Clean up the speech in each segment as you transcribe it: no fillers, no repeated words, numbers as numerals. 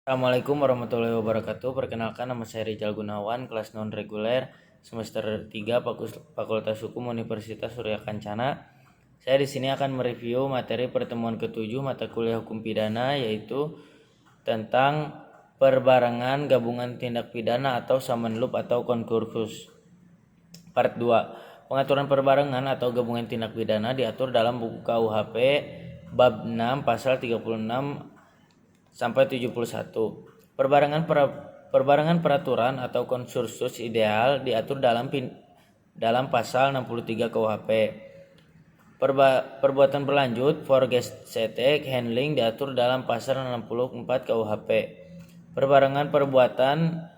Assalamualaikum warahmatullahi wabarakatuh. Perkenalkan, nama saya Rizal Gunawan, kelas non reguler semester 3 Fakultas Hukum Universitas Surya Kencana. Saya di sini akan mereview materi pertemuan ke-7 mata kuliah hukum pidana, yaitu tentang perbarengan gabungan tindak pidana atau summon loop atau konkursus. Part 2. Pengaturan perbarengan atau gabungan tindak pidana diatur dalam buku KUHP bab 6 pasal 36 sampai 71. Perbarengan peraturan atau konsensus ideal diatur dalam pasal 63 KUHP. Perbuatan berlanjut forgesetek handling diatur dalam pasal 64 KUHP. Perbarengan perbuatan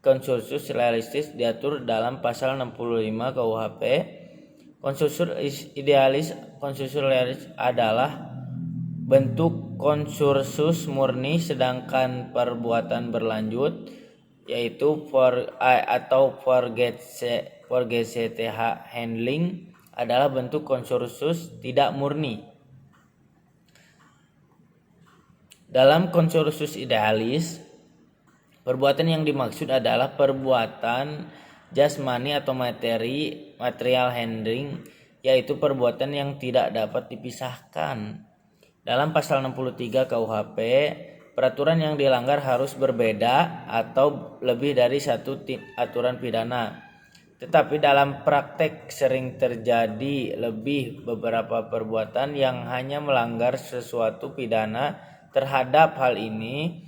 konsensus realistis diatur dalam pasal 65 KUHP. Konsensus idealis adalah bentuk konsensus murni, sedangkan perbuatan berlanjut yaitu forgesetek handling adalah bentuk konsensus tidak murni. Dalam konsensus idealis, perbuatan yang dimaksud adalah perbuatan jasmani atau material handling, yaitu perbuatan yang tidak dapat dipisahkan. Dalam pasal 63 KUHP, peraturan yang dilanggar harus berbeda atau lebih dari satu aturan pidana. Tetapi dalam praktek sering terjadi beberapa perbuatan yang hanya melanggar sesuatu pidana. Terhadap hal ini,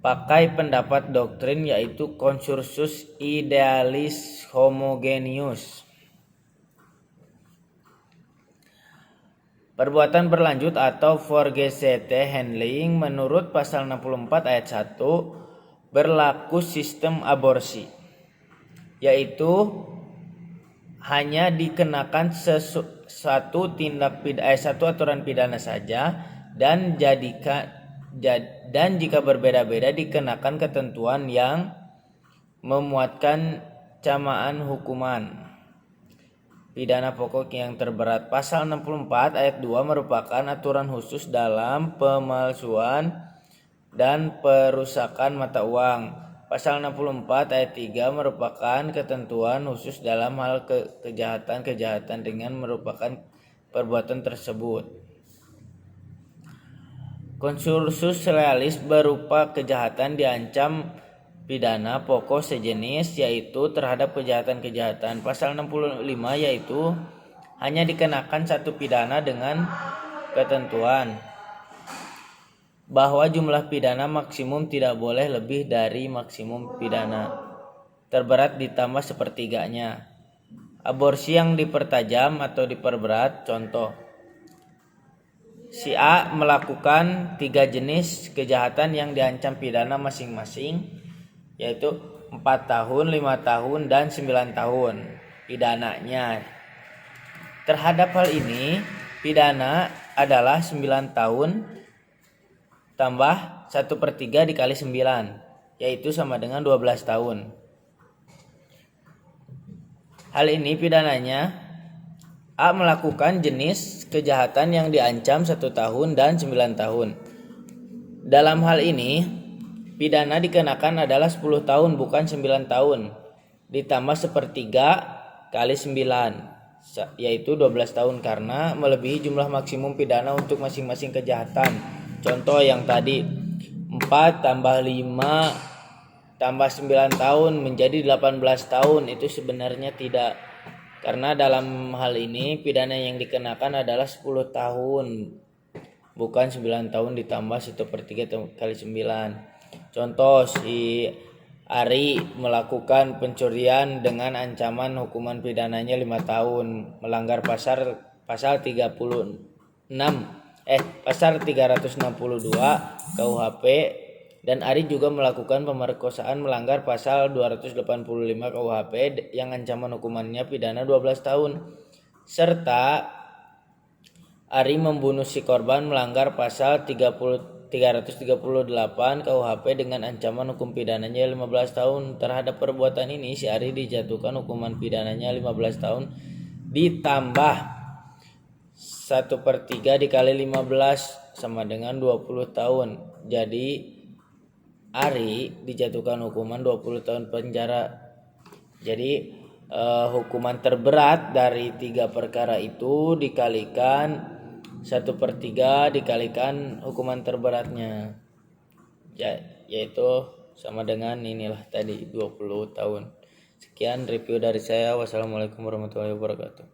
pakai pendapat doktrin yaitu konsensus idealis homogeneus. Perbuatan berlanjut atau forgesetek handling menurut pasal 64 ayat 1 berlaku sistem aborsi, yaitu hanya dikenakan satu aturan pidana saja, dan jika berbeda-beda dikenakan ketentuan yang memuatkan camaan hukuman pidana pokok yang terberat. Pasal 64 ayat 2 merupakan aturan khusus dalam pemalsuan dan perusakan mata uang. Pasal 64 ayat 3 merupakan ketentuan khusus dalam hal kejahatan dengan merupakan perbuatan tersebut. Konsensus realis berupa kejahatan diancam pidana pokok sejenis, yaitu terhadap kejahatan. Pasal 65 yaitu hanya dikenakan satu pidana dengan ketentuan bahwa jumlah pidana maksimum tidak boleh lebih dari maksimum pidana terberat ditambah sepertiganya. Aborsi yang dipertajam atau diperberat, contoh: si A melakukan 3 jenis kejahatan yang diancam pidana masing-masing, yaitu 4 tahun, 5 tahun, dan 9 tahun pidananya. Terhadap hal ini, pidana adalah 9 tahun tambah 1/3 dikali 9, yaitu sama dengan 12 tahun. Hal ini pidananya: A melakukan jenis kejahatan yang diancam 1 tahun dan 9 tahun. Dalam hal ini, pidana dikenakan adalah 10 tahun bukan 9 tahun ditambah 1/3 kali 9, yaitu 12 tahun, karena melebihi jumlah maksimum pidana untuk masing-masing kejahatan. Contoh yang tadi, 4 tambah 5 tambah 9 tahun menjadi 18 tahun, itu sebenarnya tidak, karena dalam hal ini pidana yang dikenakan adalah 10 tahun bukan 9 tahun ditambah 1/3 kali 9. Contoh, si Ari melakukan pencurian dengan ancaman hukuman pidananya 5 tahun, melanggar pasal 362 KUHP, dan Ari juga melakukan pemerkosaan melanggar pasal 285 KUHP yang ancaman hukumannya pidana 12 tahun, serta Ari membunuh si korban melanggar pasal 338 KUHP dengan ancaman hukum pidananya 15 tahun. Terhadap perbuatan ini, si Ari dijatuhkan hukuman pidananya 15 tahun ditambah 1/3 dikali 15 sama dengan 20 tahun. Jadi Ari dijatuhkan hukuman 20 tahun penjara. Jadi hukuman terberat dari 3 perkara itu dikalikan 1/3 dikalikan hukuman terberatnya. Yaitu sama dengan inilah tadi 20 tahun. Sekian review dari saya. Wassalamualaikum warahmatullahi wabarakatuh.